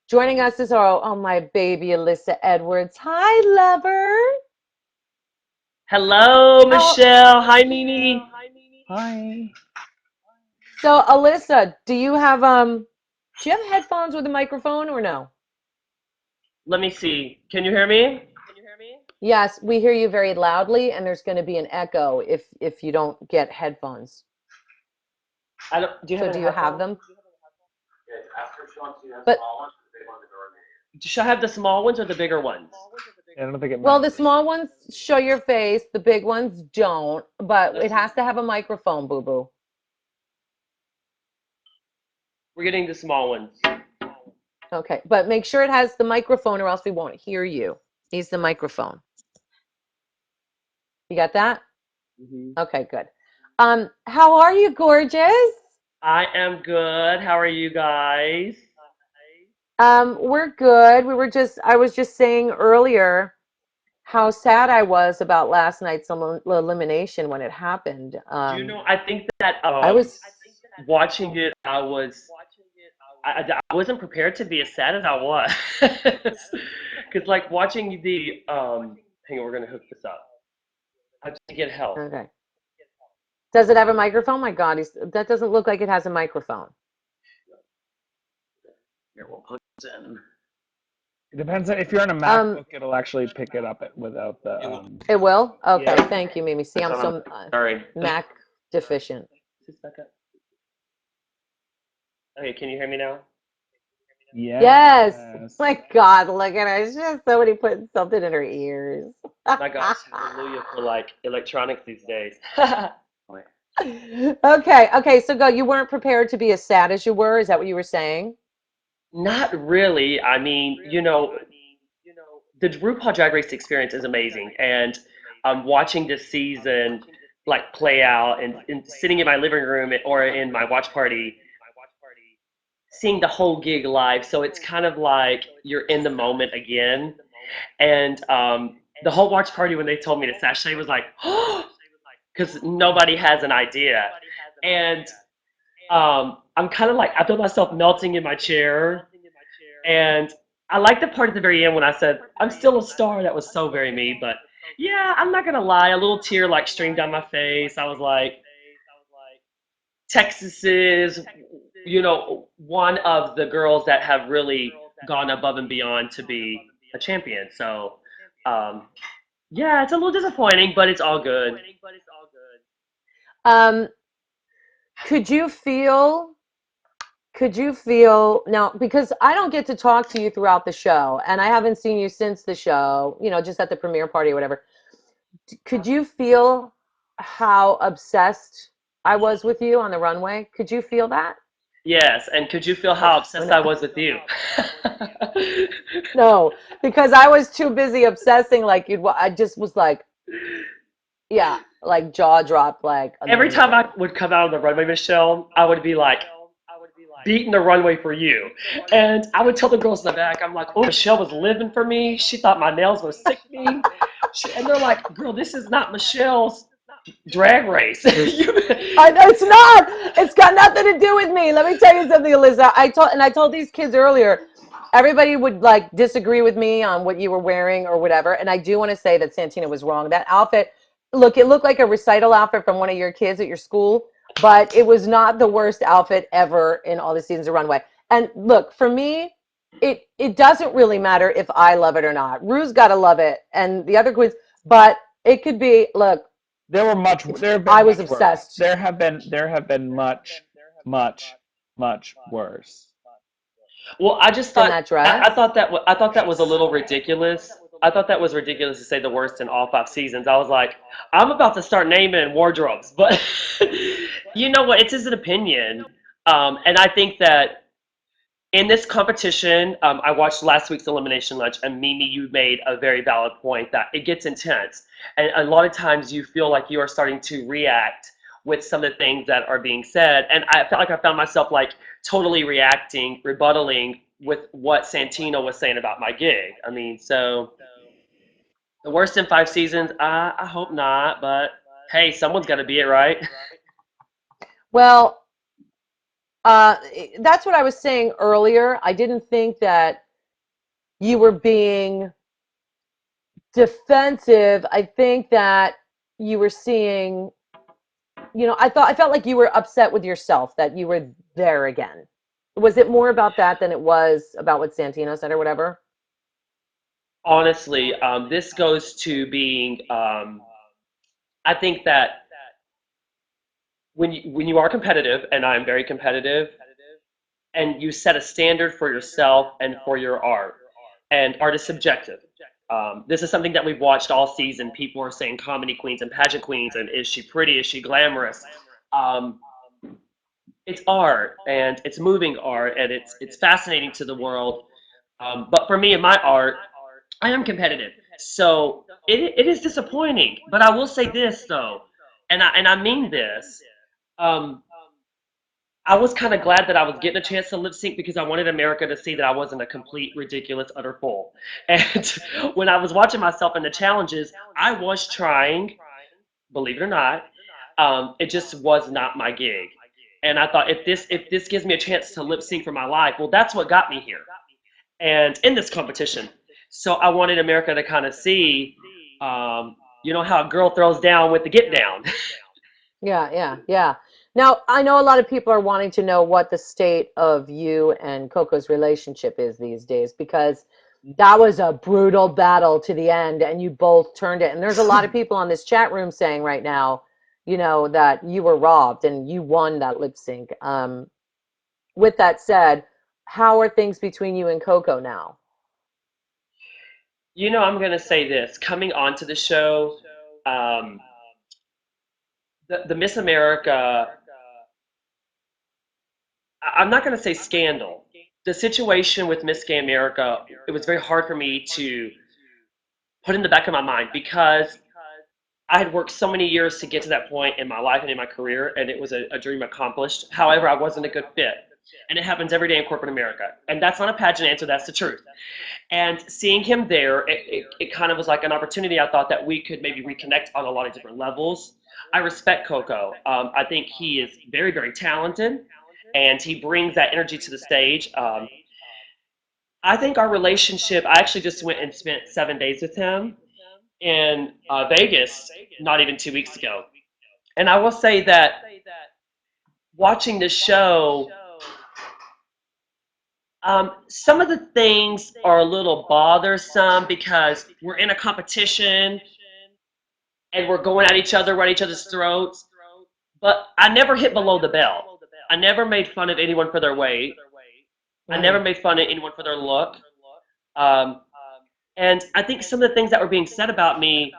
Joining us is my baby Alyssa Edwards. Hi, lover. Hello, How? Michelle. Hi, Mimi. Hi. So, Alyssa, do you have headphones with a microphone or no? Let me see. Can you hear me? Yes, we hear you very loudly, and there's going to be an echo if you don't get headphones. I don't. Do you have So, any do you have headphones? them? But Should I have the small ones or the bigger ones? I don't think it well, the matters. small ones show your face, the big ones don't, but it Let's has see. to have a microphone, boo boo. We're getting the small ones. Okay, but make sure it has the microphone or else we won't hear you. Needs the microphone. You got that? hmm Okay, good. How are you, gorgeous? I am good. How are you guys? We're good. I was just saying earlier how sad I was about last night's elimination when it happened. Do you know? I think that I was, watching it, I wasn't prepared to be as sad as I was. Because like watching the hang on, we're gonna hook this up. I just get help. okay. Does it have a microphone? My God, that doesn't look like it has a microphone. Here, we'll put this in. It depends if you're on a Um, MacBook, it'll actually pick it up without the it will? Okay, yeah. thank you, Mimi. See, It's I'm on. so Sorry. Mac deficient. Is this back up? Okay, can you hear me now? Yes. Yes. My God, look at her. She's just somebody putting something in her ears. My gosh, hallelujah for like electronics these days. Wait. Okay, so go. You weren't prepared to be as sad as you were. Is that what you were saying? Not really. I mean, the RuPaul Drag Race experience is amazing, and watching this season like play out and sitting in my living room or in my watch party, seeing the whole gig live. So it's kind of like you're in the moment again. And the whole watch party when they told me to sashay was like, because nobody has an idea. And I'm kind of like, I feel myself melting in my chair. And I like the part at the very end when I said, I'm still a star. That was so very me. But yeah, I'm not going to lie. A little tear like streamed down my face. I was like, Texas is, one of the girls that have really gone above and beyond to be a champion. So, um, yeah, it's a little disappointing, but it's all good. Um, could you feel, could you feel now, because I don't get to talk to you throughout the show, and I haven't seen you since the show, just at the premiere party or whatever. Could you feel how obsessed I was with you on the runway? Could you feel that? Yes, and could you feel how Okay. obsessed I was with you? No, because I was too busy obsessing like I just was like, yeah, like jaw dropped, like Every time amazing. I would come out on the runway, Michelle, I would be like beating the runway for you. And I would tell the girls in the back, I'm like, oh, Michelle was living for me. She thought my nails were sickening. And they're like, girl, this is not Michelle's drag race. I know it's not. It's got nothing to do with me. Let me tell you something, Alyssa. I told these kids earlier. Everybody would like disagree with me on what you were wearing or whatever, and I do want to say that Santina was wrong. That outfit, look, it looked like a recital outfit from one of your kids at your school, but it was not the worst outfit ever in all the seasons of Runway. And look, for me, it doesn't really matter if I love it or not. Rue's got to love it, and the other queens, but it could be. Look, There have I been was much worse. obsessed. There have been much worse. Well, I just Than thought that dress. I thought that was a little ridiculous. I thought that was ridiculous to say the worst in all 5 seasons. I was like, I'm about to start naming wardrobes, but you know what? It's just an opinion, and I think that in this competition, I watched last week's Elimination Lunch, and Mimi, you made a very valid point that it gets intense. And a lot of times you feel like you are starting to react with some of the things that are being said. And I felt like I found myself like totally reacting, rebuttaling with what Santino was saying about my gig. I mean, so the worst in 5 seasons, I hope not, but hey, someone's got to be it, right? Well, That's what I was saying earlier. I didn't think that you were being defensive. I think that you were seeing, I felt like you were upset with yourself that you were there again. Was it more about that than it was about what Santino said or whatever? Honestly, this goes to being. I think that when you are competitive, and I'm very competitive, and you set a standard for yourself and for your art, and art is subjective. This is something that we've watched all season. People are saying comedy queens and pageant queens, and is she pretty? Is she glamorous? Um, it's art, and it's moving art, and it's fascinating to the world. But for me and my art, I am competitive, so it is disappointing. But I will say this though, and I mean this. Um, I was kind of glad that I was getting a chance to lip sync because I wanted America to see that I wasn't a complete, ridiculous, utter fool. And when I was watching myself in the challenges, I was trying, believe it or not. It just was not my gig. And I thought if this gives me a chance to lip sync for my life, well, that's what got me here. And in this competition, so I wanted America to kind of see, how a girl throws down with the get down. Yeah, yeah, yeah. Now, I know a lot of people are wanting to know what the state of you and Coco's relationship is these days because that was a brutal battle to the end and you both turned it. And there's a lot of people on this chat room saying right now, that you were robbed and you won that lip sync. With that said, how are things between you and Coco now? I'm going to say this. Coming onto the show, um, the Miss America, I'm not going to say scandal. The situation with Miss Gay America, it was very hard for me to put in the back of my mind because I had worked so many years to get to that point in my life and in my career, and it was a dream accomplished. However, I wasn't a good fit. And it happens every day in corporate America. And that's not a pageant answer, that's the truth. And seeing him there, it kind of was like an opportunity. I thought that we could maybe reconnect on a lot of different levels. I respect Coco. I think he is very, very talented, and he brings that energy to the stage. I think our relationship, I actually just went and spent 7 days with him in Vegas not even 2 weeks ago. And I will say that watching the show, some of the things are a little bothersome because we're in a competition and we're going at each other, right at each other's throats. But I never hit below the belt. I never made fun of anyone for their weight. I never Mm. made fun of anyone for their look. Um, and I think some of the things that were being said about me,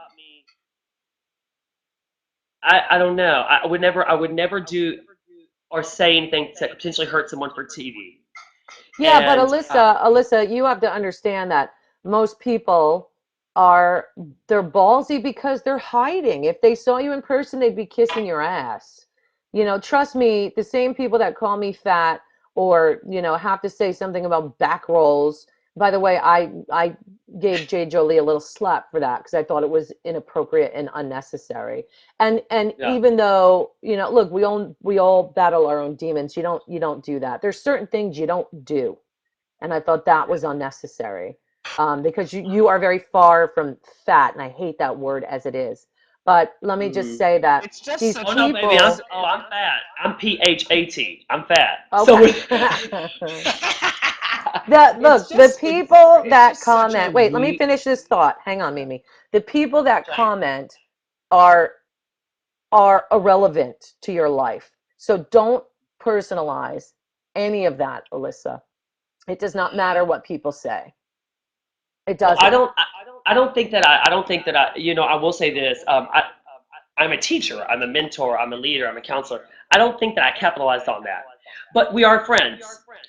I don't know. I would never do or say anything to potentially hurt someone for TV. Yeah, but And Alyssa, you have to understand that most people are they're ballsy because they're hiding. If they saw you in person, they'd be kissing your ass. Trust me, the same people that call me fat or, have to say something about back rolls. By the way, I gave Jay Jolie a little slap for that because I thought it was inappropriate and unnecessary. And yeah, even though, look, we all battle our own demons. You don't do that. There's certain things you don't do. And I thought that was unnecessary. Because you are very far from fat, and I hate that word as it is. But let me just hmm. say that It's just these Oh such a no, baby, people, I'm fat. I'm PHAT. I'm fat. So okay. Look, the people it's that just such a comment, wait, let me weak. finish this thought. Hang on, Mimi. The people that comment are are irrelevant to your life. So don't personalize any of that, Alyssa. It does not matter what people say. It well, I doesn't. don't. I don't think that I don't think that I will say this. I'm a teacher. I'm a mentor. I'm a leader. I'm a counselor. I don't think that I capitalized on that. But we are friends.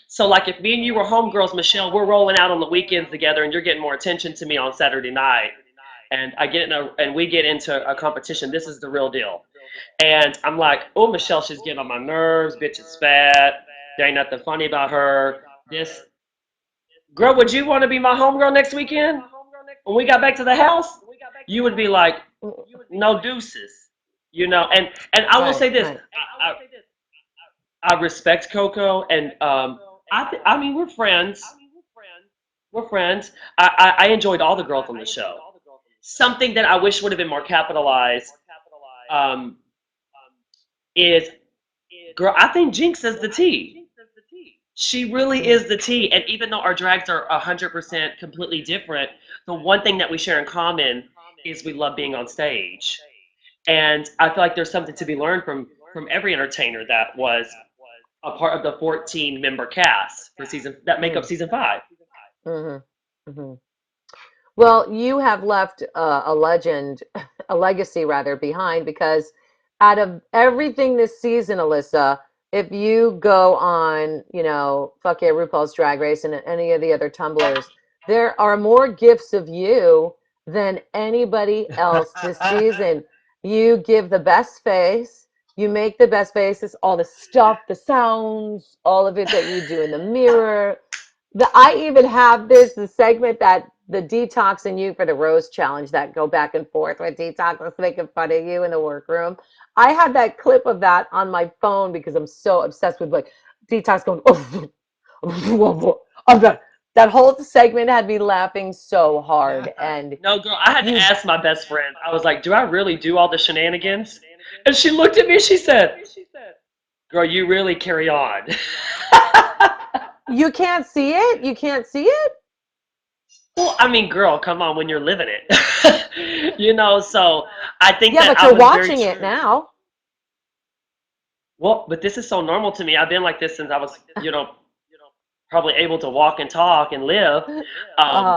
So like if me and you were homegirls, Michelle, we're rolling out on the weekends together, and you're getting more attention to me on Saturday night, and and we get into a competition. This is the real deal. And I'm like, oh, Michelle, she's getting on my nerves. Bitch is fat. There ain't nothing funny about her. This girl, would you want to be my homegirl next weekend? When we got back to the house, you would be like, no deuces, And I will Right, say this, right. I respect Coco, and I mean, we're friends. I enjoyed all the girls on the show. Something that I wish would have been more capitalized um, is, girl, I think Jinx is the T. She really Mm. is the T. And even though our drags are 100% completely different, the one thing that we share in common is we love being on stage. And I feel like there's something to be learned from every entertainer that was a part of the 14 member cast for season that make up Mm. season 5. Mm-hmm. Mm-hmm. Well, you have left a legend, a legacy rather, behind because out of everything this season, Alyssa, if you go on, fuck yeah, RuPaul's Drag Race and any of the other tumblers, there are more gifts of you than anybody else this season. You give the best face, you make the best faces, all the stuff, the sounds, all of it that you do in the mirror. I even have the segment that the Detox and you for the Rose Challenge that go back and forth with Detox was making fun of you in the workroom. I had that clip of that on my phone because I'm so obsessed with like Detox going, oh, that whole segment had me laughing so hard. And No, girl, I had to you, ask my best friend. I was like, "Do I really do all the shenanigans?" And she looked at me and she said, "Girl, you really carry on." you can't see it. You can't see it. Well, I mean, girl, come on, when you're living it, So I think Yeah, that but I you're was very watching it true. now. Well, but this is so normal to me. I've been like this since I was, probably able to walk and talk and live. Um,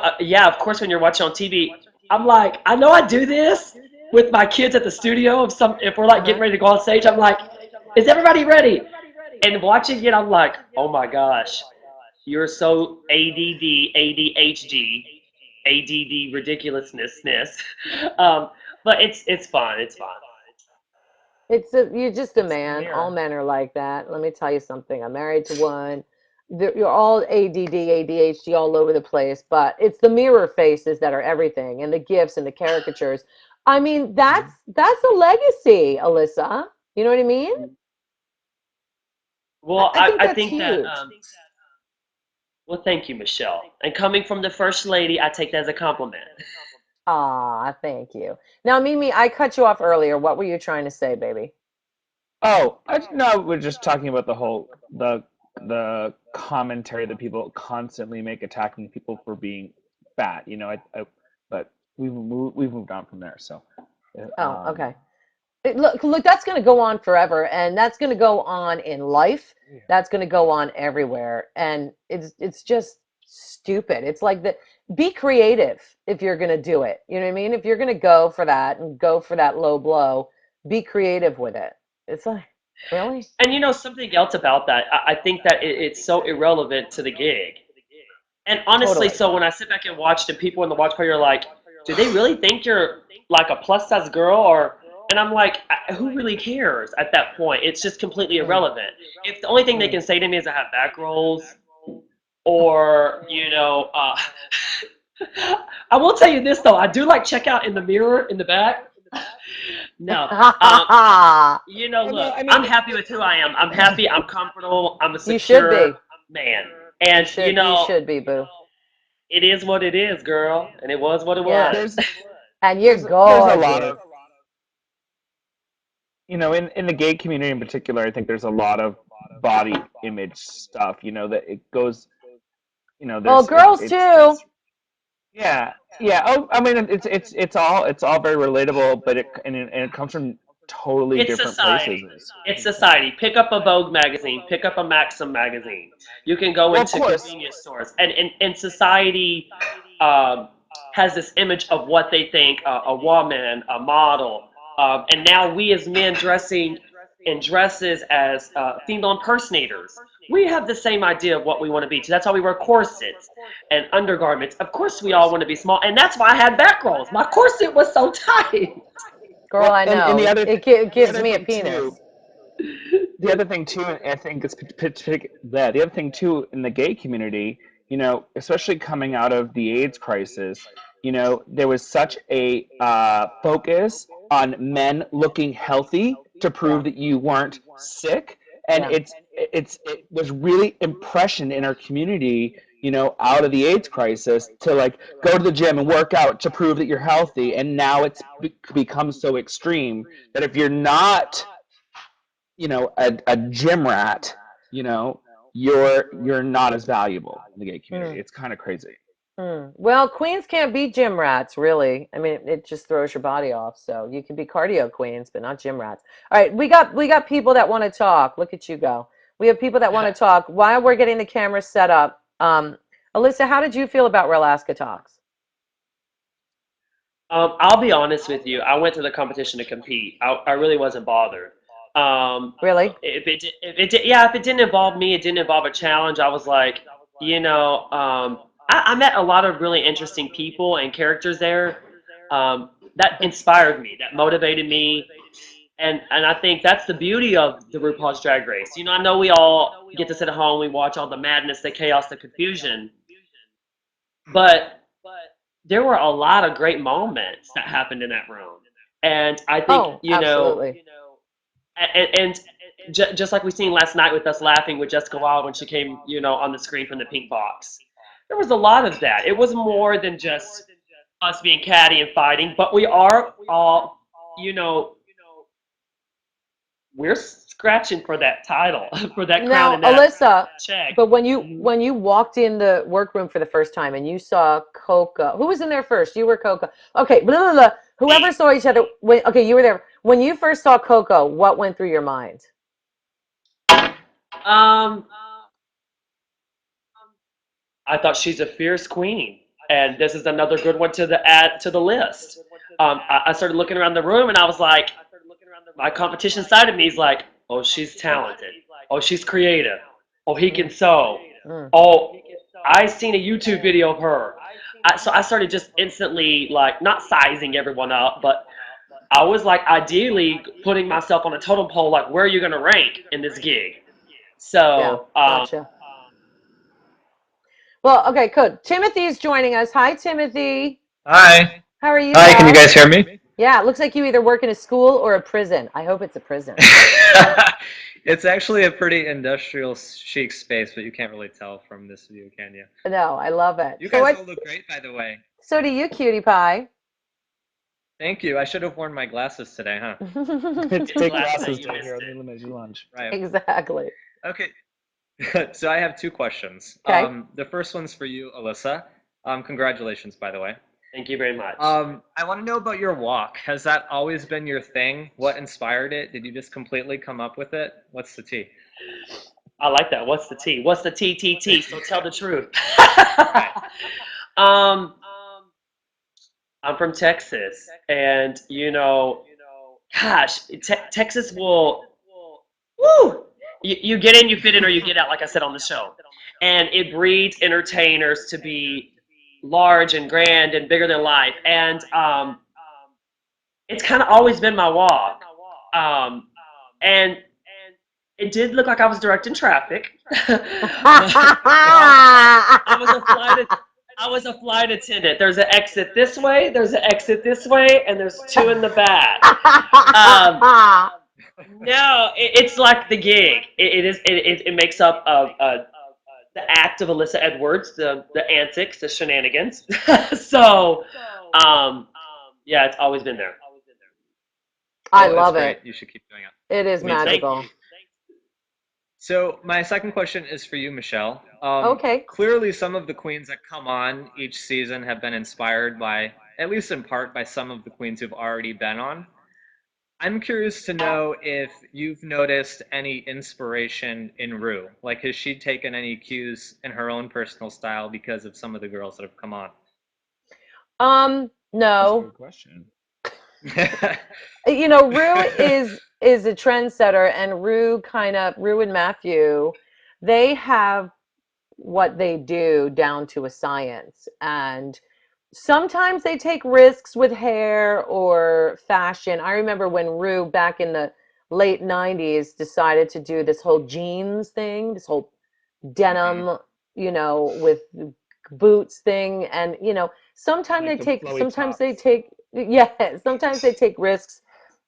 Uh, yeah, of course, when you're watching on TV, I'm like, I know I do this with my kids at the studio. If we're like getting uh-huh. ready to go on stage, I'm like, is everybody ready? And watching it, I'm like, oh my gosh, you're so ADD, ADHD, ADD ridiculousness. But it's fun. It's fun. You're just a It's the man. All mirror. men are like that. Let me tell you something. I'm married to one. You're all ADD, ADHD all over the place, but it's the mirror faces that are everything, and the gifts and the caricatures. I mean, that's a legacy, Alyssa. You know what I mean? I, Well, I think I that's think that huge. well, thank you, Michelle. And coming from the first lady, I take that as a compliment. Ah, thank you. Now, Mimi, I cut you off earlier. What were you trying to say, baby? Oh, no, we're just talking about the commentary that people constantly make attacking people for being fat. But we've moved on from there. So, Oh, okay. Look, that's going to go on forever, and that's going to go on in life. yeah. That's going to go on everywhere, and it's just stupid. It's like be creative if you're going to do it. You know what I mean? If you're going to go for that and go for that low blow, be creative with it. It's like, really? And something else about that, I think that it's so irrelevant to the gig. And honestly, Totally. so when I sit back and watch, the people in the watch party are like, do they really think you're like a plus size girl? And I'm like, who really cares at that point? It's just completely Mm, irrelevant. If the only thing they mm. can say to me is I have back rolls, or, I will tell you this though, I do like check out in the mirror in the back. No, um, Well, no, look, I I'm mean, happy with who I am. I'm happy. I'm comfortable. I'm a You should secure be. man. You And, should. You should be, boo. it is what it is, girl. And it was what it Yeah. was. there's And you're there's a lot gorgeous. of in the gay community in particular. I think there's a lot of body image stuff. That it goes. Well, There's girls too. yeah, yeah. Oh, I mean, it's all very relatable, but it comes from totally It's different places. society. It's society. Pick up a Vogue magazine. Pick up a Maxim magazine. You can go Well, of into course, convenience stores. And society um, has this image of what they think a woman, a model. And now we as men dressing in dresses as female impersonators, we have the same idea of what we want to be. So that's why we wear corsets and undergarments. Of course, we all want to be small. And that's why I had back rolls. My corset was so tight. Girl, well, I and know. It the gives other me a thing too, penis. I think it's that the other thing too in the gay community, especially coming out of the AIDS crisis, there was such a focus on men looking healthy to prove that you weren't sick. And Yeah. it was really impressioned in our community, out of the AIDS crisis, to like go to the gym and work out to prove that you're healthy. And now it's become so extreme that if you're not, a gym rat, you know, you're not as valuable in the gay community. Mm. It's kind of crazy. Well, queens can't be gym rats, really. I mean, it just throws your body off. So you can be cardio queens, but not gym rats. All right, we got people that want to talk. Look at you go. We have people that want to talk. While we're getting the camera set up, Alyssa, how did you feel about Real Alaska Talks? I'll be honest with you. I went to the competition to compete. I really wasn't bothered. Really? If it didn't involve me, it didn't involve a challenge. I was like, I met a lot of really interesting people and characters there, that inspired me, that motivated me, and I think that's the beauty of the RuPaul's Drag Race. I know we all get to sit at home, we watch all the madness, the chaos, the confusion, but there were a lot of great moments that happened in that room. And I think, Oh, absolutely. just like we seen last night with us laughing with Jessica Wilde when she came, on the screen from the pink box. There was a lot of that. It was more than just us being catty and fighting, but we are all, you know, we're scratching for that title, for that crown Now, and that Alyssa, check. but when you Mhm. when you walked in the workroom for the first time and you saw Coca, who was in there first? You were Coca. Okay, blah, blah, blah. Whoever Me. saw each other. Okay, you were there. When you first saw Coco, what went through your mind? Um, I thought she's a fierce queen, and this is another good one to add to the list. I started looking around the room, and I was like, my competition side of me is like, oh, she's talented. Oh, she's creative. Oh, he can Mm, sew. mm. Oh, I seen a YouTube video of her. So I started just instantly like not sizing everyone up, but I was like ideally putting myself on a totem pole, like where are you gonna rank in this gig? Yeah, So gotcha. Well, okay, good. Timothy's joining us. Hi, Timothy. Hi. How are you, Hi, can you bud? guys hear me? Yeah, it looks like you either work in a school or a prison. I hope it's a prison. It's actually a pretty industrial chic space, but you can't really tell from this view, can you? No, I love it. You So guys what? all look great, by the way. So do you, cutie pie. Thank you. I should have worn my glasses today, huh? It's it's big last night glasses you day here missed on the it. Elimination Lunch. Right. Exactly. Okay. So I have two questions. Okay. The first one's for you, Alyssa. Congratulations, by the way. Thank you very much. I want to know about your walk. Has that always been your thing? What inspired it? Did you just completely come up with it? What's the tea? I like that. What's the T? What's the TTT? So tell the truth. Right. um, I'm from Texas, and gosh, Texas will, woo! You get in, you fit in, or you get out, like I said on the show. And it breeds entertainers to be large and grand and bigger than life. And it's kind of always been my walk. Um, and it did look like I was directing traffic. I was a flight attendant. There's an exit this way, there's an exit this way, and there's two in the back. Um, no, it's like the gig. It makes up of the act of Alyssa Edwards, the antics, the shenanigans. So, um, yeah, it's always been there. I Well, it's love it. great. You should keep doing it. It is Me too. Thank magical. you. So my second question is for you, Michelle. Okay. Clearly, some of the queens that come on each season have been inspired by, at least in part, by some of the queens who've already been on. I'm curious to know if you've noticed any inspiration in Rue. Like, has she taken any cues in her own personal style because of some of the girls that have come on? That's a No. good question. Rue is a trendsetter, and Rue and Matthew, they have what they do down to a science. And sometimes they take risks with hair or fashion. I remember when Rue, back in the late 90s, decided to do this whole jeans thing, this whole Hmm. denim, with boots thing. And, Like the flowy sometimes they tops. take, yeah, sometimes they take risks.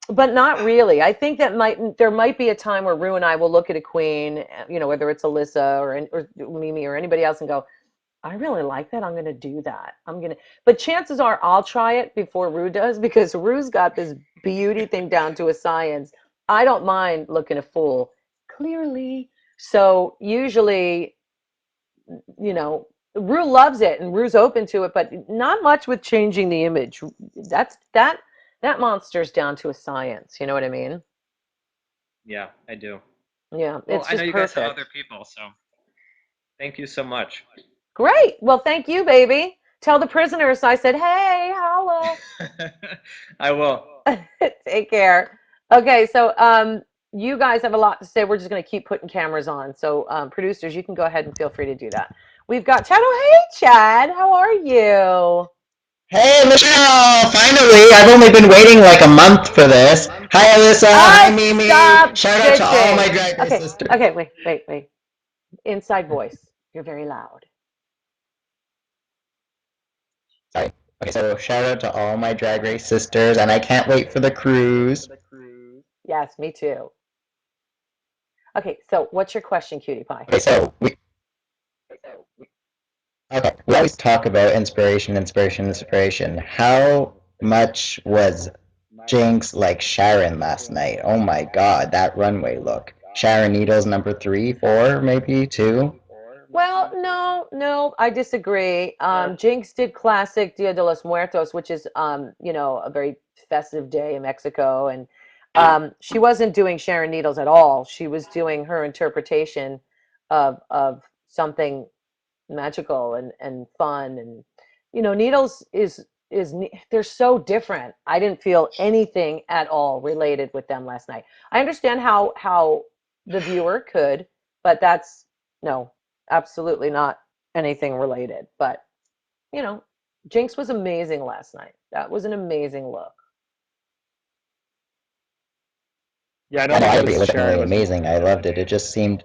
but not really. I think that there might be a time where Rue and I will look at a queen, whether it's Alyssa or Mimi or anybody else, and go, I really like that. I'm going to do that. But chances are I'll try it before Rue does because Rue's got this beauty thing down to a science. I don't mind looking a fool, clearly. So usually, Rue loves it and Rue's open to it, but not much with changing the image. That monster's down to a science. You know what I mean? Yeah, I do. Yeah, Well, it's I know just you guys have perfect. other people, so thank you so much. Great. Well, thank you, baby. Tell the prisoners I said, hey, holla. I will. Take care. Okay, so you guys have a lot to say. We're just going to keep putting cameras on. So producers, you can go ahead and feel free to do that. We've got Chad. Oh, hey, Chad. How are you? Hey, Michelle! Finally, I've only been waiting like a month for this. Hi, Alyssa. Hi, Mimi. Stop Shout out to all my bitching. Drag Race Okay, sisters. okay, wait. Inside voice. You're very loud. Sorry. Okay, so shout out to all my Drag Race sisters, and I can't wait for the cruise. Yes, me too. Okay, so what's your question, cutie pie? We always talk about inspiration. How much was Jinx like Sharon last night? Oh my God, that runway look. Sharon Needles number 3, 4, maybe 2. Well, no, I disagree. Jinx did classic Dia de los Muertos, which is, a very festive day in Mexico, and she wasn't doing Sharon Needles at all. She was doing her interpretation of something magical and fun, and Needles they're so different. I didn't feel anything at all related with them last night. I understand how the viewer could, but that's no, absolutely not anything related. But you know, Jinx was amazing last night. That was an amazing look. Yeah, I I don't know, think I it agree. It was was Sharon definitely was. amazing. I loved it. It just seemed,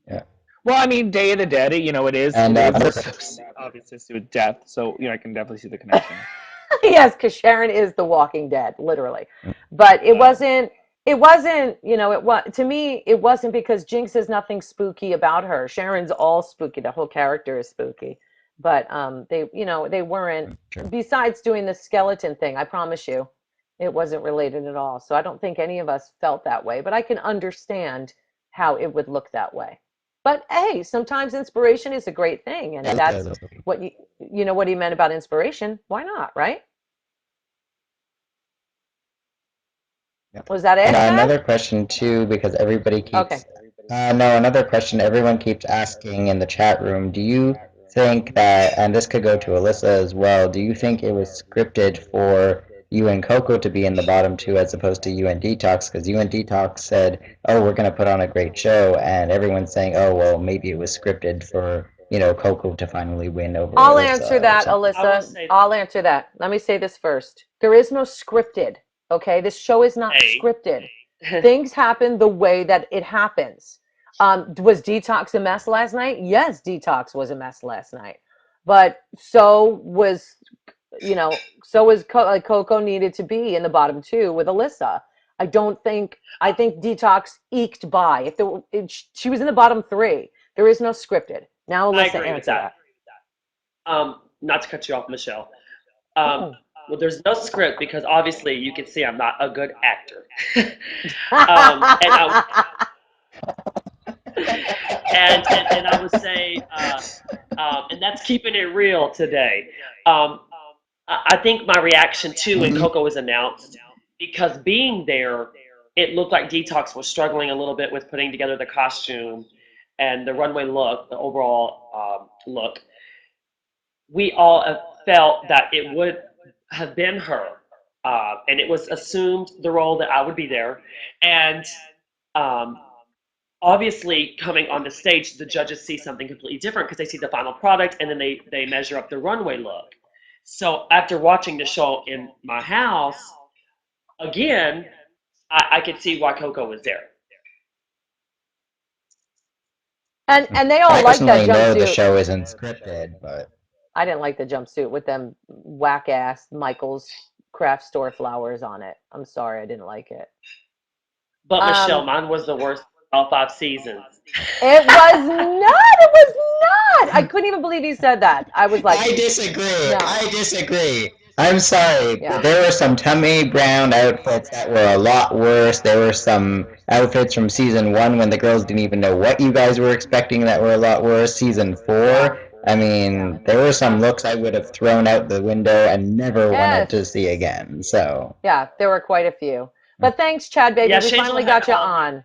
yeah. Well, I mean, Day of the Dead. It is. And It is another question. obviously with death. So I can definitely see the connection. Yes, because Sharon is the Walking Dead, literally. But it Oh. wasn't. It wasn't. It was to me. It wasn't because Jinx has nothing spooky about her. Sharon's all spooky. The whole character is spooky. But they weren't. True. Besides doing the skeleton thing, I promise you, it wasn't related at all. So I don't think any of us felt that way. But I can understand how it would look that way. But hey, sometimes inspiration is a great thing, and Yeah, if it that's was. what what he meant about inspiration, why not, right? Yeah. Was that And it, Chad? another question too, because everybody Okay. keeps. No, another question everyone keeps asking in the chat room. Do you think that, and this could go to Alyssa as well, do you think it was scripted for you and Coco to be in the bottom two as opposed to you and Detox? Because you and Detox said, "Oh, we're gonna put on a great show," and everyone's saying, "Oh, well, maybe it was scripted for Coco to finally win over I'll answer Alyssa or that, something." I will Alyssa. say, I'll answer that. Let me say this first. There is no scripted, okay? This show is not hey, scripted. Things happen the way that it happens. Was Detox a mess last night? Yes, Detox was a mess last night. But you know, so was like Coco needed to be in the bottom two with Alyssa. I think Detox eked by. If there were, she was in the bottom three. There is no scripted. Now I Alyssa, agree with answer that. that. Not to cut you off, Michelle. Um, Mm. well, there's no script because obviously you can see I'm not a good actor. And I would say, and that's keeping it real today. Um, I think my reaction too when Mhm. Coco was announced, because being there, it looked like Detox was struggling a little bit with putting together the costume and the runway look, the overall look. We all felt that it would have been her. And it was assumed the role that I would be there. And um, obviously, coming on the stage, the judges see something completely different because they see the final product and then they measure up the runway look. So after watching the show in my house, again, I could see why Coco was there. And they all I like that personally know the jumpsuit. show isn't scripted, but I didn't like the jumpsuit with them whack ass Michaels craft store flowers on it. I'm sorry, I didn't like it. But Michelle, Um, mine was the worst of all 5 seasons. it was not. It was not. I couldn't even believe he said that. I was like, I disagree. no. I disagree. I'm sorry, Yeah. but there were some tummy brown outfits that were a lot worse. There were some outfits from season 1 when the girls didn't even know what you guys were expecting that were a lot worse. Season 4, I mean, there were some looks I would have thrown out the window and never wanted to Yes. see again. So, Yeah, there were quite a few. But thanks, Chad, baby. Yeah, We finally Shangela had got you called me. on.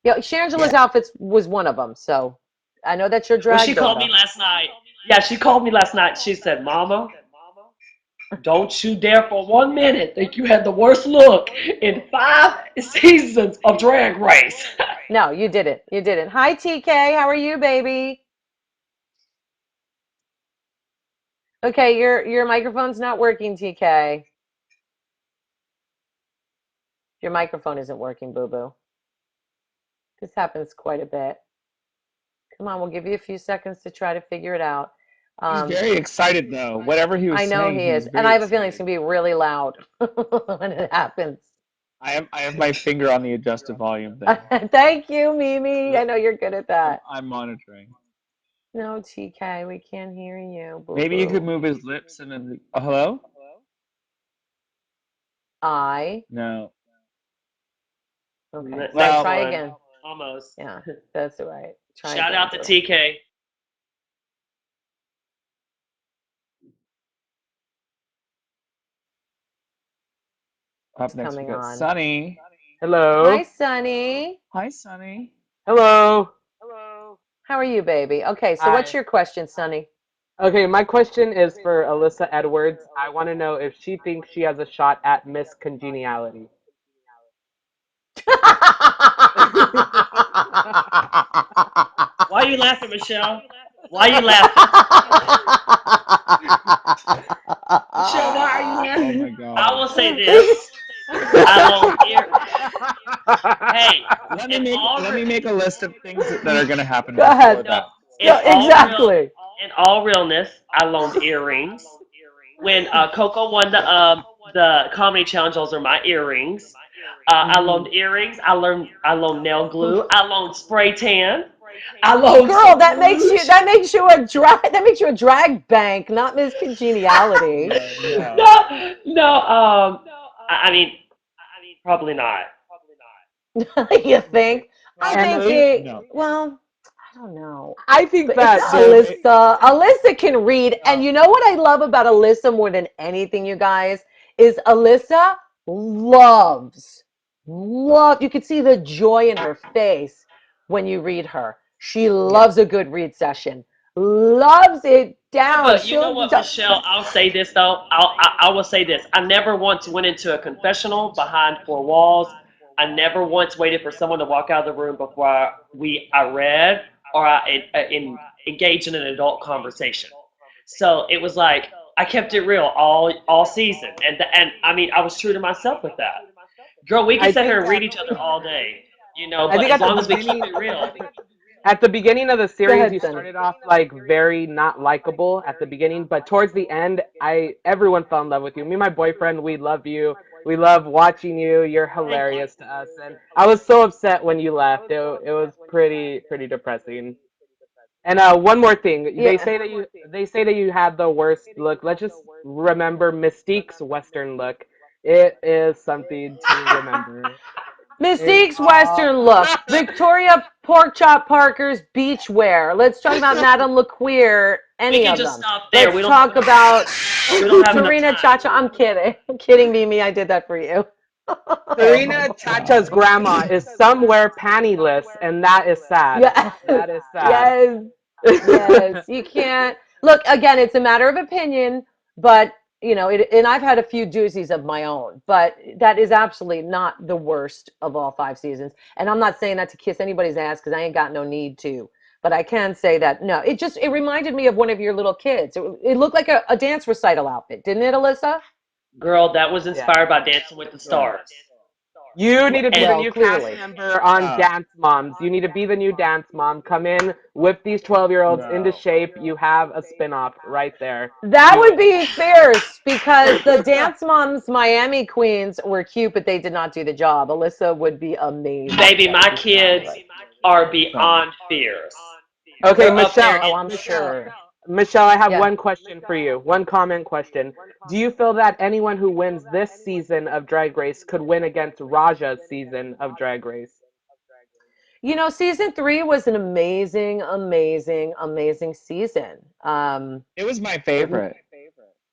Yeah, Shangela's yeah. outfits was one of them. So I know that's your Well, she drag called me daughter. last night. Yeah, she called me last night. She said, "Mama, don't you dare for 1 minute think you had the worst look in 5 seasons of Drag Race." No, you didn't. You didn't. Hi, TK. How are you, baby? Okay, your microphone's not working, TK. Your microphone isn't working, boo boo. This happens quite a bit. Come on, we'll give you a few seconds to try to figure it out. He's very excited though. Whatever he was I know saying, he he was is, and I very have a feeling it's excited. gonna be really loud when it happens. I have my finger on the adjusted volume thing. Thank you, Mimi. I know you're good at that. I'm monitoring. No, TK, we can't hear you, boo Maybe you could boo. move his lips and then. Oh, hello? I No. okay. Next So Well, try one, again. almost. Yeah, that's all right. Try Shout again, out to boo. TK. up It's next we coming got on. Sunny. Hi, Hello. Sunny. Hi, Sunny. Hello. How are you, baby? Okay, so what's Hi. your question, Sunny? Okay, my question is for Alyssa Edwards. I want to know if she thinks she has a shot at Miss Congeniality. Why are you laughing, Michelle? Why are you laughing? Michelle, why are you Oh laughing? my I God. will say this. I loaned ear. Hey, in all Let re- me make a list of things that are gonna happen Go before ahead. no, that. in Go, all real, exactly. in all realness, I loaned earrings. When Coco won the comedy challenge, those are my earrings. I loaned earrings. I loaned nail glue. I loaned spray tan. I loaned Girl, some rouge. that makes you a drag bank, not Miss Congeniality. No, no. No, no. I mean, probably not. You think? I think Emily, it. No. Well, I don't know. I think But it's that So, this. Alyssa. Alyssa can read, and you know what I love about Alyssa more than anything, you guys, is Alyssa loves, love. You can see the joy in her face when you read her. She Yeah. loves a good read session. Loves it Yeah, down. but you know She'll. what, Michelle? I'll say this though. I will say this. I never once went into a confessional behind 4 walls. I never once waited for someone to walk out of the room before I read or engaged in an adult conversation. So it was like I kept it real all season, and I mean I was true to myself with that. Girl, we can I sit here think and read that each other all day, you know. I But think as at the long as we keep beginning it real, at the beginning of the Go series ahead, you Sunny. started off like very not likable at the beginning, but towards the end everyone fell in love with you. Me and my boyfriend, we love you. We love watching you. You're thank you. hilarious to us. And I was so upset when you left. It was pretty depressing. And one more thing, Yeah. they say that you had the worst look. Let's just remember Mystique's Western look. It is something to remember. It, Mystique's Western look. Victoria Porkchop Parker's beach wear. Let's talk about Madame LaQueer, We any can of just them. stop there. Let's talk about We don't have enough Serena time. Chacha. I'm kidding. I'm kidding, Mimi. I did that for you. Oh my Serena Chacha's God. grandma is somewhere pantyless, and that is sad. Yeah. That is sad. Yes. Yes. You can't. Look, again, it's a matter of opinion, but and I've had a few doozies of my own, but that is absolutely not the worst of all 5 seasons. And I'm not saying that to kiss anybody's ass because I ain't got no need to. But I can say that no, it reminded me of one of your little kids. It looked like a dance recital outfit, didn't it, Alyssa? Girl, that was Yeah. inspired by Dancing with the Right. Stars. You need to be the And Well, new cast clearly. member on Oh, Dance Moms. You need to be the new Dance Mom. Come in, whip these 12-year-olds into no. shape. You have a spin-off right there. That Do would it. be fierce because the Dance Moms Miami queens were cute, but they did not do the job. Alyssa would be amazing. baby, That would my be so kids good. are Same. beyond fierce. Okay, They're up there Michelle. Oh, in I'm sure. Michelle, I have Yeah. one question for you. One comment question. Do you feel that anyone who wins this season of Drag Race could win against Raja's season of Drag Race? Season 3 was an amazing, amazing, amazing season. It was my It, favorite.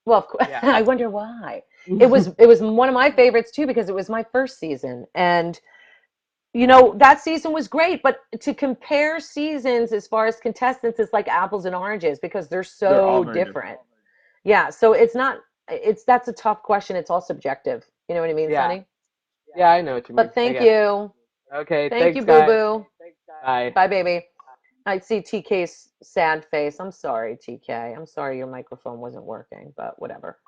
well, of course, Yeah. I wonder why. It was one of my favorites too because it was my first season, and that season was great. But to compare seasons as far as contestants is like apples and oranges because they're They're all so very different. different. Yeah, so it's not. That's a tough question. It's all subjective. You know what I mean, Yeah. Sonny? Yeah, I know what you mean. But I thank get it. you, Okay, thank you, thanks, Boo guys. Boo. Bye. Bye, baby. I see TK's sad face. I'm sorry, TK. I'm sorry your microphone wasn't working, but whatever.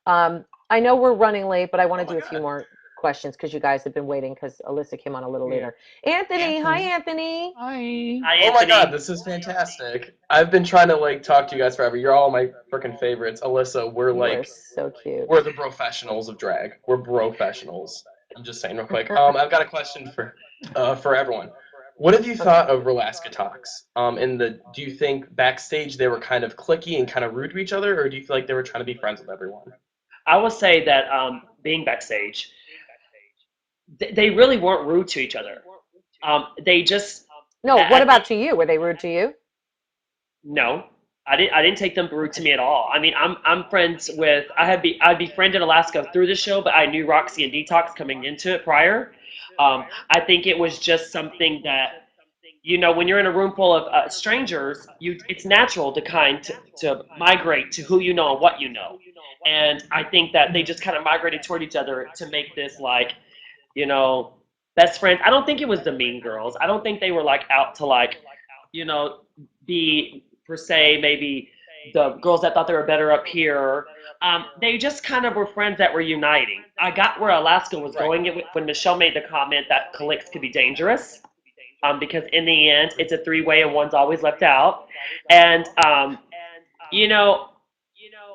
I know we're running late, but I want Oh to my do a few god. more questions because you guys have been waiting because Alyssa came on a little Yeah. later. Anthony, hi, Anthony. Anthony. Hi. Hi, Oh my god, Anthony. this is fantastic. I've been trying to like talk to you guys forever. You're all my freaking favorites. Alyssa, we're You are like so cute. we're the professionals of drag. We're professionals. I'm just saying real quick. I've got a question for everyone. What have you Okay. thought of Relaska Talks? Do you think backstage they were kind of cliquey and kind of rude to each other, or do you feel like they were trying to be friends with everyone? I will say that being backstage, they really weren't rude to each other. They just, No, what I think, about to you? Were they rude to you? no, I didn't take them rude to me at all. I mean, I'm friends with, I befriended Alaska through the show, but I knew Roxy and Detox coming into it prior. I think it was just something that, when you're in a room full of strangers, it's natural to to migrate to who you know and what you know. And I think that they just kind of migrated toward each other to make this like, you know, best friends. I don't think it was the Mean Girls. I don't think they were like out to like, you know, be per se maybe the girls that thought they were better up here. They just kind of were friends that were uniting. I got where Alaska was Right. going when Michelle made the comment that collects could be dangerous. Because in the end, it's a three-way and one's always left out. And you know,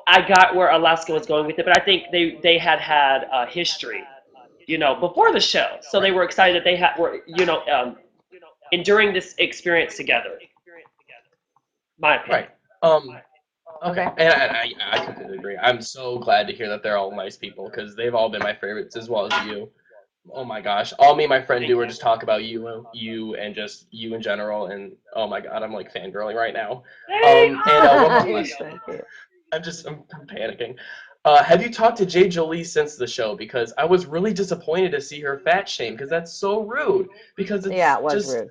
I got where Alaska was going with it, but I think they had a history, before the show, so they Right. were excited that they were enduring this experience together. My opinion. Right. Um. Okay. Okay. And I completely agree. I'm so glad to hear that they're all nice people because they've all been my favorites as well as you. Oh my gosh, all me and my friend Thank do are you. just talk about you and just you in general. And oh my god, I'm like fangirling right now. And one more You're question. so cute. I'm panicking. Have you talked to Jay Jolie since the show? Because I was really disappointed to see her fat shame because that's so rude. Because Yeah, it's it was just rude.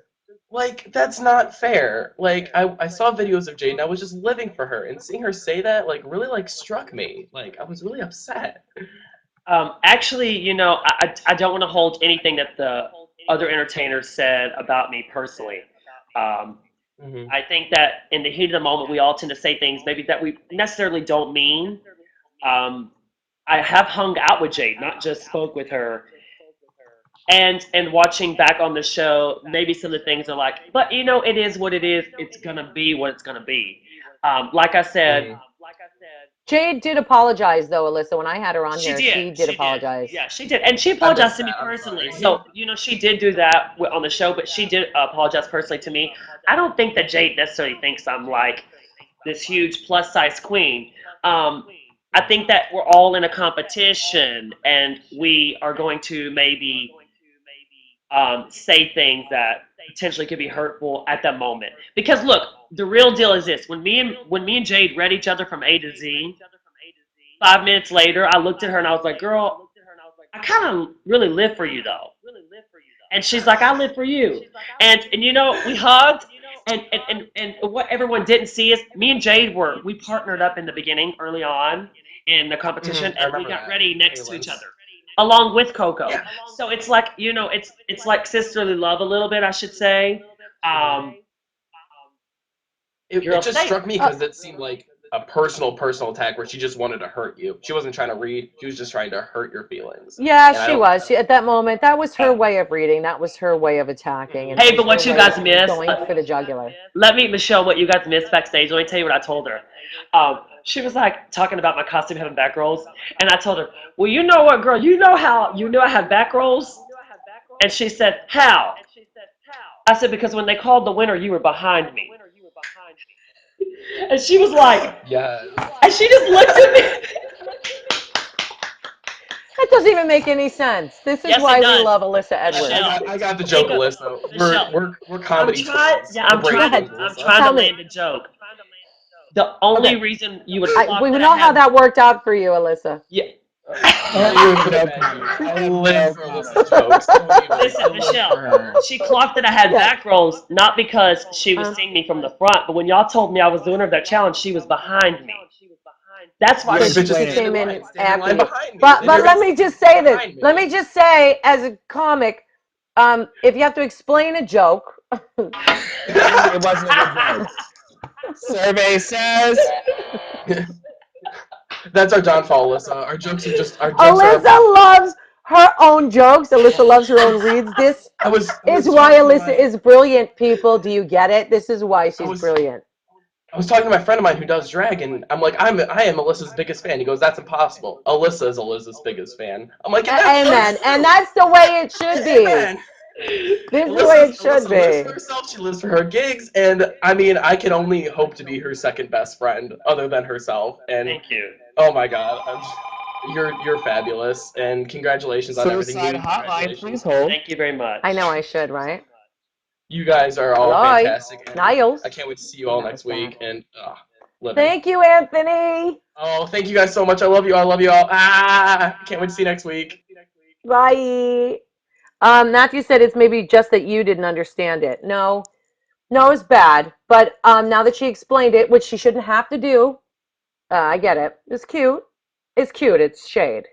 like that's not fair. Like I saw videos of Jade and I was just living for her and seeing her say that like really like struck me. Like I was really upset. Actually, I don't want to hold anything that the other entertainers said about me personally. Um, Hmm. I think that in the heat of the moment, we all tend to say things maybe that we necessarily don't mean. Um, I have hung out with Jade, not just spoke with her. And watching back on the show, maybe some of the things are like, but it is what it is. It's gonna be what it's gonna be. Like I said, Hmm. Jade did apologize though, Alyssa. When I had her on she here, did. she did She did. apologize. Yeah, she did. And she I apologized missed to me that. I'm personally. sorry. So, she did do that on the show, but she did apologize personally to me. I don't think that Jade necessarily thinks I'm like this huge plus size queen. I think that we're all in a competition and we are going to maybe say things that potentially could be hurtful at that moment. Because look, the real deal is this: when me and Jade read each other from A to Z, 5 minutes later, I looked at her and I was like, "Girl, I kind of really live for you though." And she's like, "I live for you," and we hugged. And what everyone didn't see is me and Jade we partnered up in the beginning, early on in the competition, I and we remember got that. ready next to each Valence. other, along with Coco. Yeah. So it's like it's like sisterly love a little bit, I should say. Hmm. Um, It Girl, just say it. struck me Uh, because it seemed like a personal attack where she just wanted to hurt you. She wasn't trying to read. She was just trying to hurt your feelings. Yeah, And I she don't. was. At that moment, that was her way of reading. That was her way of attacking, and Hey, that was but her what you way guys of missed, going for the jugular. let me, Michelle, what you guys missed backstage. Let me tell you what I told her. She was like talking about my costume having back rolls, and I told her, well, you know what, girl, you know I have back rolls? And she said, how? I said, because when they called the winner, you were behind me. And she was like, Yes. and she just looked at me. That doesn't even make any sense. This is Yes, it why we does. love Alyssa Edwards. Michelle, I got the joke, think of, Alyssa. Michelle, We're comedy twins. yeah, We're Go Brady ahead. twins, I'm Alyssa. trying to Tell me. land a joke. The only Okay. reason you would clock We that I know how have, that worked out for you, Alyssa. yeah. I You would have put no it back. comment. I I have live no for comment. Alyssa's jokes. Don't even. Listen, I live Michelle, for her. she clocked that I had Yes. back rolls, not because she was seeing me from the front, but when y'all told me I was the winner of that challenge, she was behind me. That's why You You she should just She explain was. it. came in stand in after line you. behind me. But Then you're let gonna me see just say this. behind me. Let me just say, as a comic, if you have to explain a joke, It wasn't a good joke. Survey says. That's our downfall, Alyssa. Our jokes are Alyssa loves her own jokes. Alyssa loves her own reads. This I was is why talking to Alyssa is brilliant, people. Do you get it? This is why she's brilliant. I was talking to my friend of mine who does drag, and I'm like, I am Alyssa's biggest fan. He goes, that's impossible. Alyssa is Alyssa's biggest fan. I'm like, and that's so Amen. And true. that's the way it should be. Amen. This is the way it should Alyssa lives for be. herself. She lives for her gigs, and I mean, I can only hope to be her second best friend, other than herself. And Thank you. oh my God, you're fabulous, and congratulations on everything. Suicide Mimi, hotline, congratulations. please hold. Thank you very much. I know I should, right? You guys are all Hello, fantastic, and Niles. I can't wait to see you all That next was bad. week. And living. Thank you, Anthony. Oh, thank you guys so much. I love you. I love you all. Can't wait to see you next week. Bye. Matthew said it's maybe just that you didn't understand it. No, no, it's bad. But now that she explained it, which she shouldn't have to do, I get it. It's cute. It's cute. It's shade.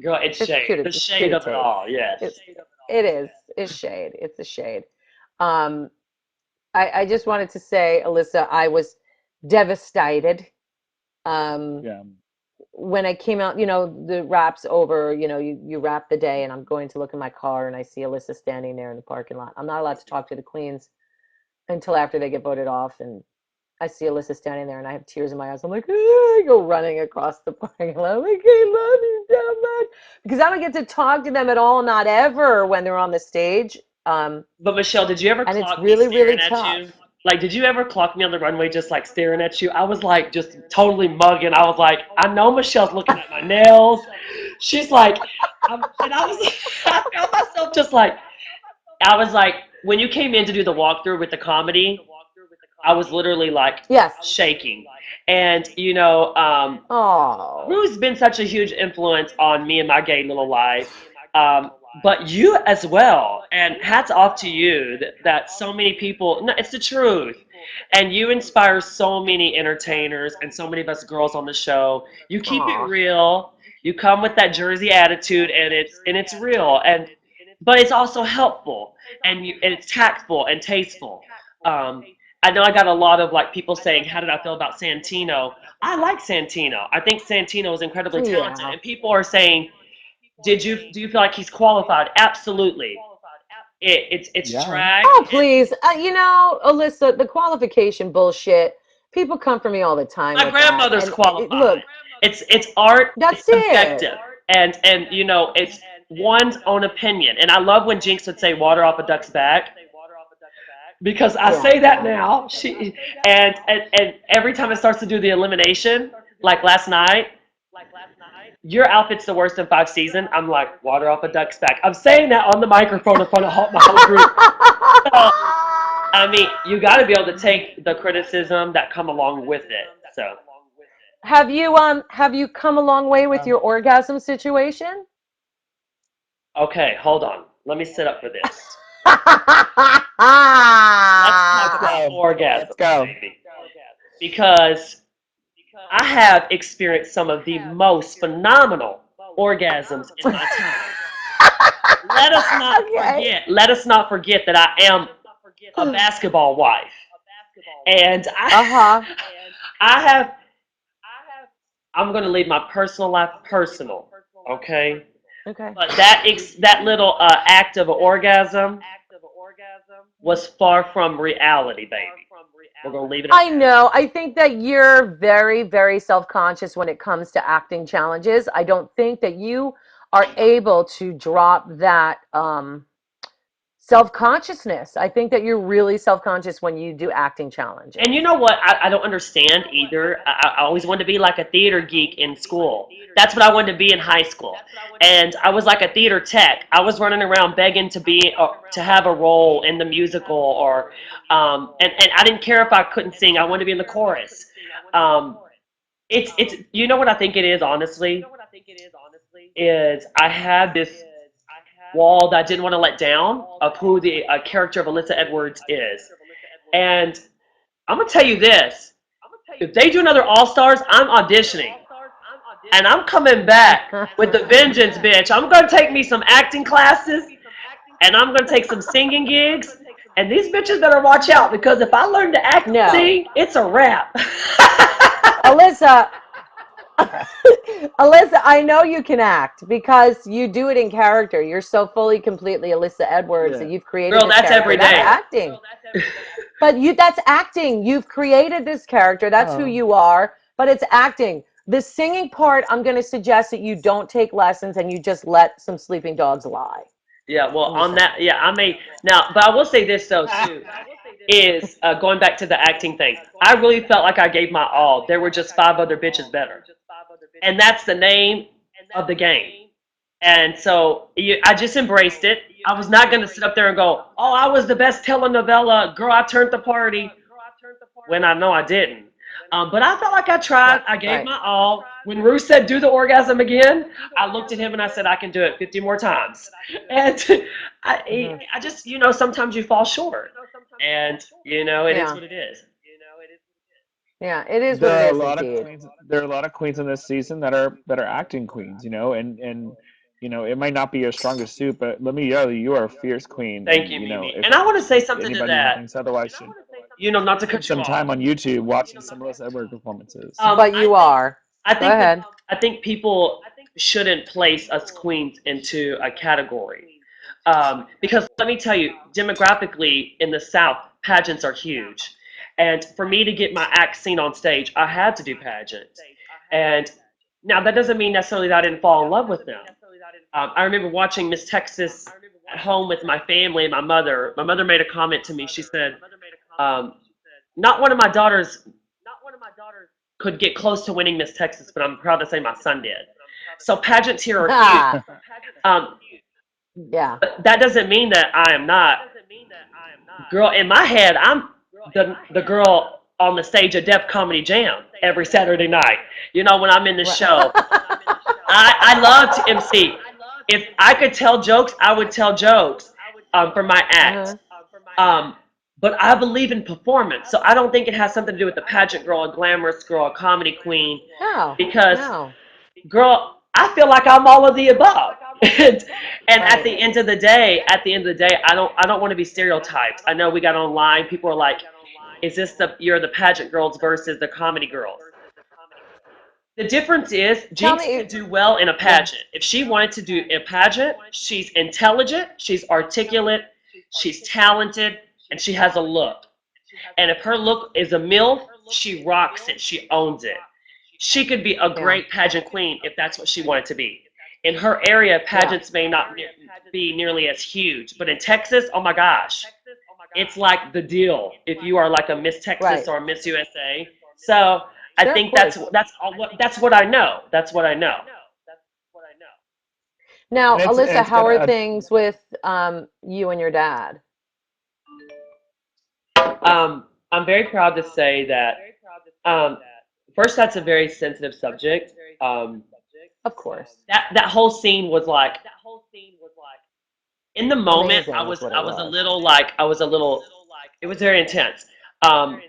Girl, it's It's shade. cute. The It's shade kitty of it taste. all, yes. It is. It's shade. It's a shade. Um, I just wanted to say, Alyssa, I was devastated. Um, Yeah. when I came out, the wrap's over, you wrap the day, and I'm going to look in my car, and I see Alyssa standing there in the parking lot. I'm not allowed to talk to the queens until after they get voted off, and I see Alyssa standing there, and I have tears in my eyes. I'm like, I go running across the parking lot. I'm like, I love you so much, because I don't get to talk to them at all, not ever, when they're on the stage. But Michelle, did you ever And it's clock me really, really staring at tough. you? Like, did you ever clock me on the runway just like staring at you? I was like just totally mugging. I was like, I know Michelle's looking at my nails. She's like, and I was, I felt myself just like, I was like, when you came in to do the walkthrough with the comedy, I was literally like Yes. shaking. And, Oh. Rue's been such a huge influence on me and my gay little life, but you as well. And hats off to you that so many people, no, it's the truth. And you inspire so many entertainers and so many of us girls on the show. You keep it Aw. real. You come with that Jersey attitude, and it's real. But it's also helpful, and it's tactful and tasteful. I know I got a lot of like people saying, "How did I feel about Santino?" I like Santino. I think Santino is incredibly talented, Yeah. and people are saying, do you feel like he's qualified?" Absolutely. It's Yeah. drag. Oh, please. Alyssa, the qualification bullshit. People come for me all the time My with that. grandmother's And qualified. look, It's art. It's that's it. subjective, and it's one's own opinion. And I love when Jinx would say, "Water off a duck's back." Because I Yeah. say that now. And every time it starts to do the elimination, like last night, your outfit's the worst in 5 seasons. I'm like, water off a duck's back. I'm saying that on the microphone in front of my whole group. So, I mean, you got to be able to take the criticism that come along with it. So, Have you come a long way with your orgasm situation? okay, hold on. Let me sit up for this. Let's Let's talk Let's about go. Let's orgasms, go. baby. Because I have experienced some of the most phenomenal orgasms in my time. Okay. Let us not forget that I am a basketball wife. And Uh-huh. I have I'm going to leave my personal life personal, okay? Okay. But that little act of orgasm was far from reality, baby. We're going to leave it at I that. know. I think that you're very, very self-conscious when it comes to acting challenges. I don't think that you are able to drop that self-consciousness. I think that you're really self-conscious when you do acting And challenges. you know what? I don't understand either. I always wanted to be like a theater geek in school. That's what I wanted to be in high school. And I was like a theater tech. I was running around begging to be to have a role in the musical, or and I didn't care if I couldn't sing. I wanted to be in the chorus. Um, it's you know what I think it is, honestly, is I had this wall that I didn't want to let down of who the character of Alyssa Edwards is. And I'm gonna tell you this: if they do another All Stars, I'm auditioning, and I'm coming back with the vengeance, bitch. I'm gonna take me some acting classes, and I'm gonna take some singing gigs. And these bitches better watch out, because if I learn to act and No. sing, it's a wrap. Alyssa, Alyssa, I know you can act because you do it in character. You're so fully, completely Alyssa Edwards that Yeah. you've created Girl, this that's character. every That's day. acting. But that's acting. You've created this character. That's who Oh. you are, but it's acting. The singing part, I'm going to suggest that you don't take lessons and you just let some sleeping dogs lie. Yeah, well, I'm just on saying. that, yeah, I may now, but I will say this though too, is going back to the acting thing. I really felt like I gave my all. There were just five other bitches better, and that's the name of the game. And so I just embraced it. I was not going to sit up there and go, "Oh, I was the best telenovela girl. I turned the party," when I know I didn't. But I felt like I Right, tried. I gave right. my all. When Ruth said, "Do the orgasm again," I looked at him and I said, "I can do it 50 more times." And Hmm. I just, sometimes you fall short. And, it is Yeah. what it is. Yeah, it is what There it are a is lot of indeed. queens. There are a lot of queens in this season that are acting queens. And it might not be your strongest suit, but let me tell you, you are a fierce queen. Thank And you, Mimi. if And I want to say something to anybody who that, thinks otherwise should not to spend cut you some off. time on YouTube watching some Melissa Edward performances. But I you think are. I Go think that ahead. I think people shouldn't place us queens into a category, because let me tell you, demographically in the South, pageants are huge, and for me to get my act seen on stage, I had to do pageants. And now that doesn't mean necessarily that I didn't fall in love with them. I remember watching Miss Texas at home with my family and my mother. My mother made a comment to me. She said, um, "Not one of my daughters could get close to winning Miss Texas, but I'm proud to say my son did." So pageants here are huge. Ah, Um, yeah. but that doesn't mean that I am not. Girl, in my head, I'm the girl on the stage at Def Comedy Jam every Saturday night. When I'm in the Right. show, I love to MC. If I could tell jokes, I would tell jokes for my act. Uh-huh. Um, but I believe in performance, so I don't think it has something to do with the pageant girl, a glamorous girl, a comedy queen, No, because no. girl, I feel like I'm all of the above. And at Right. the end of the day, I don't want to be stereotyped. I know we got online, people are like, is this you're the pageant girls versus the comedy girls? The difference is Tell Jinx me. could do well in a Yeah. pageant. If she wanted to do a pageant, she's intelligent, she's articulate, she's talented, and she has a look. And if her look is a MILF, she rocks it. She owns it. She could be a Yeah. great pageant queen if that's what she wanted to be. In her area, Yeah. pageants may not be nearly as huge, but in Texas, oh my gosh, it's like the deal if you are like a Miss Texas Right. or Miss USA. So I Sure, of think that's course. that's what I know. That's what I know. Now, And Alyssa, it's how are gonna things with you and your dad? I'm very proud to say that um, first, that's a very sensitive subject. Of course. That whole scene was like, in the moment, Amazing is what I it was a was. little like I was a little. It was very intense. Um,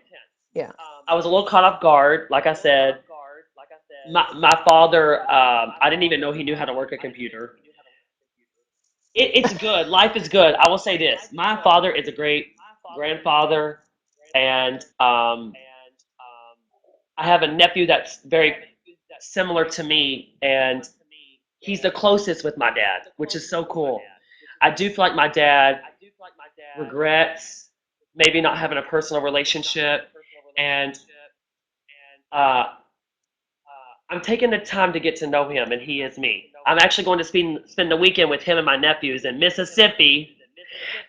Yeah. I was a little caught off guard. Like I said, my father. I didn't even know he knew how to work a computer. It's good. Life is good. I will say this: my father is a great grandfather, and I have a nephew that's very similar to me, and he's the closest with my dad, which is so cool. I do feel like my dad regrets maybe not having a personal relationship, and uh, I'm taking the time to get to know him, and he is me. I'm actually going to spend the weekend with him and my nephews in Mississippi,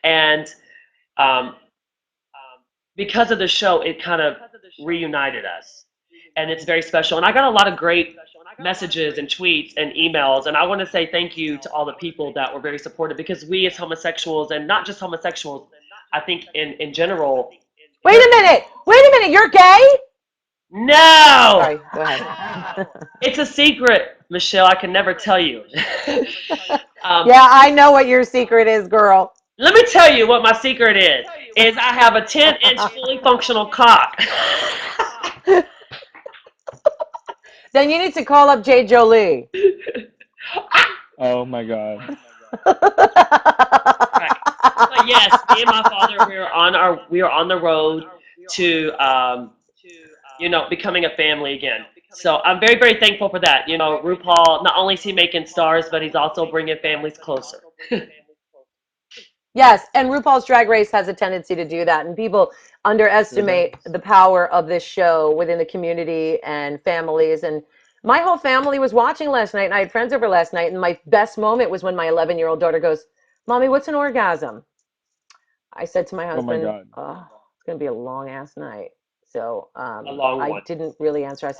and um, because of the show, it kind of reunited us, and it's very special. And I got a lot of great messages and tweets and emails, and I want to say thank you to all the people that were very supportive, because we as homosexuals, and not just homosexuals, I think in general. Wait a minute. Wait a minute. You're gay? No, Sorry. Go ahead. it's a secret, Michelle. I can never tell you. Yeah, I know what your secret is, girl. Let me tell you what my secret is. Is I have a 10-inch fully functional cock. Then you need to call up Jay Jolie. Oh my God. Right. But yes, me and my father, we are on the road to becoming a family again. So I'm very, very thankful for that. RuPaul, not only is he making stars, but he's also bringing families closer. Yes, and RuPaul's Drag Race has a tendency to do that, and people underestimate the power of this show within the community and families. And my whole family was watching last night, and I had friends over last night, and my best moment was when my 11-year-old daughter goes, "Mommy, what's an orgasm?" I said to my Oh my husband, God. "Oh, it's going to be a long ass night." So A long I one. didn't really answer. I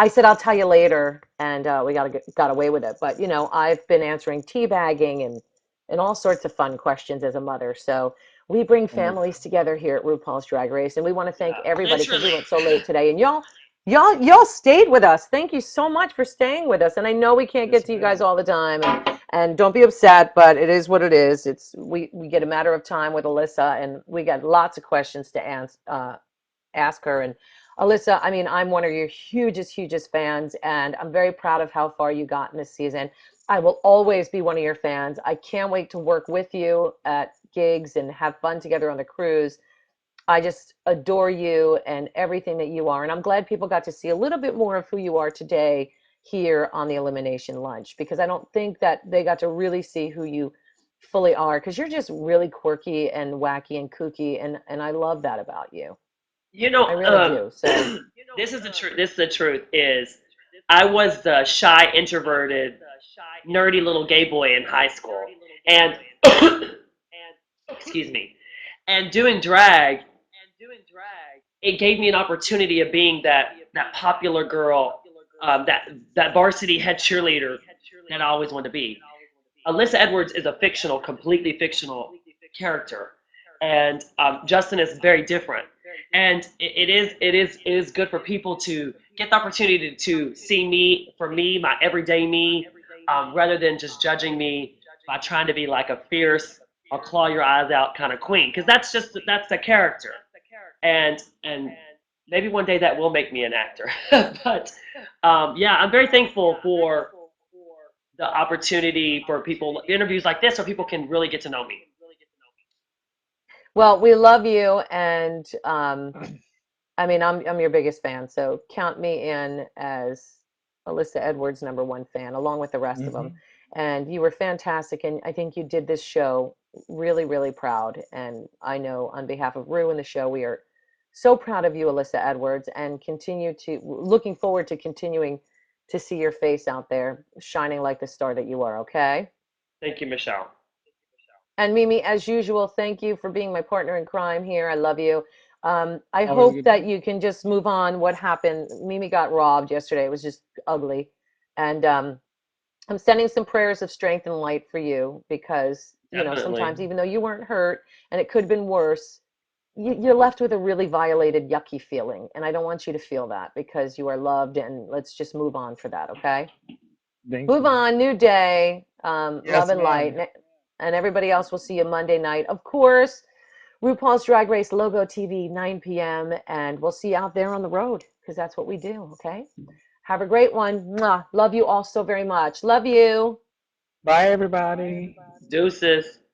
said, "I'll tell you later," and we got away with it. But I've been answering teabagging and all sorts of fun questions as a mother. So we bring Oh my families together here at RuPaul's Drag Race, and we want to thank Yeah, everybody because we literally. went so late today. And y'all stayed with us. Thank you so much for staying with us. And I know we can't get Yes, to you guys ma'am. all the time, and don't be upset, but it is what it is. It's we get a matter of time with Alyssa, and we got lots of questions to ask her. And Alyssa, I mean, I'm one of your hugest fans, and I'm very proud of how far you got in this season. I will always be one of your fans. I can't wait to work with you at gigs and have fun together on the cruise. I just adore you and everything that you are. And I'm glad people got to see a little bit more of who you are today here on the Elimination Lunch, because I don't think that they got to really see who you fully are, because you're just really quirky and wacky and kooky. And I love that about you. You I know, really do. So, this is the truth. This is the truth. Is I was the shy, introverted, nerdy little gay boy in high school, and excuse me, and doing drag, it gave me an opportunity of being that popular girl, that varsity head cheerleader that I always wanted to be. Alyssa Edwards is a completely fictional character, and Justin is very different. And it is good for people to get the opportunity to see me for me, my everyday me, rather than just judging me by trying to be like a fierce, I'll claw your eyes out kind of queen, because that's the character, and maybe one day that will make me an actor. But yeah, I'm very thankful for the opportunity for people interviews like this, so people can really get to know me. well, we love you, and I mean, I'm your biggest fan, so count me in as Alyssa Edwards' #1 fan, along with the rest of them. Hmm. And you were fantastic, and I think you did this show really proud. And I know on behalf of Rue and the show, we are so proud of you, Alyssa Edwards, and looking forward to continuing to see your face out there shining like the star that you are. Okay. Thank you, Michelle. And Mimi, as usual, thank you for being my partner in crime here. I love you. I Always hope good. that you can just move on. What happened? Mimi got robbed yesterday. It was just ugly. And I'm sending some prayers of strength and light for you, because, Definitely. sometimes even though you weren't hurt and it could have been worse, you're left with a really violated, yucky feeling. And I don't want you to feel that, because you are loved. And let's just move on for that. Okay. Thank Move you. on, new day, love Yes, and light. ma'am. And everybody else will see you Monday night. Of course, RuPaul's Drag Race Logo TV, 9 p.m. And we'll see you out there on the road, because that's what we do. Okay. Have a great one. Mwah. Love you all so very much. Love you. Bye, everybody. Deuces.